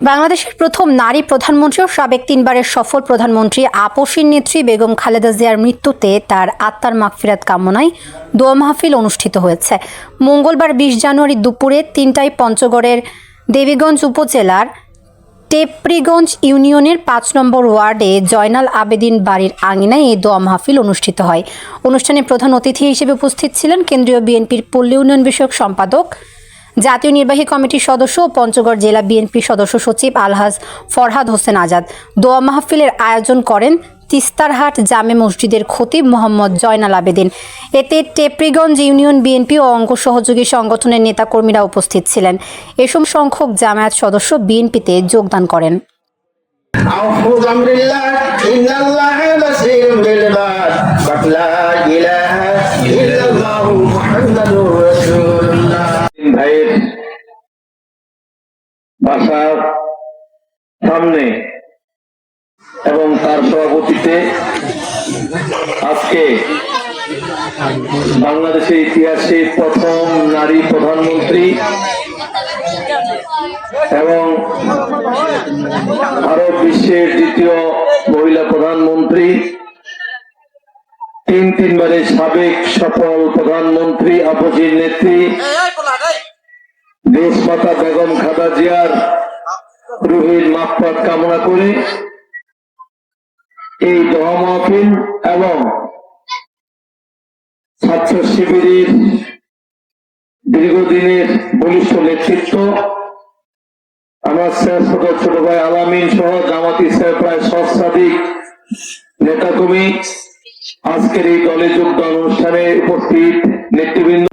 বাংলাদেশের প্রথম নারী প্রধানমন্ত্রী ও সাবেক তিনবারের সফল প্রধানমন্ত্রী আপসীর নেত্রী বেগম খালেদা জিয়ার মৃত্যুতে তার আত্মার মাগফিরাত কামনায় দোয়া মাহফিল অনুষ্ঠিত হয়েছে। মঙ্গলবার ২০ জানুয়ারি দুপুরে ৩টায় পঞ্চগড়ের দেবীগঞ্জ উপজেলার টেপরিগঞ্জ ইউনিয়নের ৫ নম্বর ওয়ার্ডে জয়নাল আবেদিন বাড়ির আঙিনায় এই দোয়া মাহফিল অনুষ্ঠিত হয়। অনুষ্ঠানে প্রধান অতিথি হিসেবে উপস্থিত ছিলেন কেন্দ্রীয় বিএনপির পল্লী উন্নয়ন বিষয়ক সম্পাদক, জাতীয় নির্বাহী কমিটির সদস্য ও পঞ্চগড় জেলা বিএনপির সদস্য সচিব আলহাজ ফরহাদ হোসেন আজাদ। দোয়া মাহফিলের আয়োজন করেন তিস্তারহাট জামে মসজিদের খতিব মোহাম্মদ জয়নাল আবেদিন। এতে টেপরিগঞ্জ ইউনিয়ন বিএনপি ও অঙ্গ সহযোগী সংগঠনের নেতাকর্মীরা উপস্থিত ছিলেন। এসব সংখ্যক জামায়াত সদস্য বিএনপিতে যোগদান করেন। বাসার সামনে এবং তার সভাপতিতে আজকে বাংলাদেশের ইতিহাসে প্রথম নারী প্রধানমন্ত্রী এবং আরব বিশ্বের দ্বিতীয় মহিলা প্রধানমন্ত্রী, তিনবারের সাবেক সফল প্রধানমন্ত্রী আপসীর নেত্রী দেশমাতা বেগম খালেদা জিয়ার রুহের মাগফিরাত কামনা করে এই দোয়া মাহফিল এবং ছাত্র শিবিরের দীর্ঘদিনের বলিষ্ঠ নেতৃত্ব, আমার শ্রেষ্ঠ ছোট ভাই আলামিন সহ জামাত ইসলামের প্রায় সহস্রাধিক নেতাকর্মী আজকের এই দলে যোগদান অনুষ্ঠানে উপস্থিত নেতৃবৃন্দ।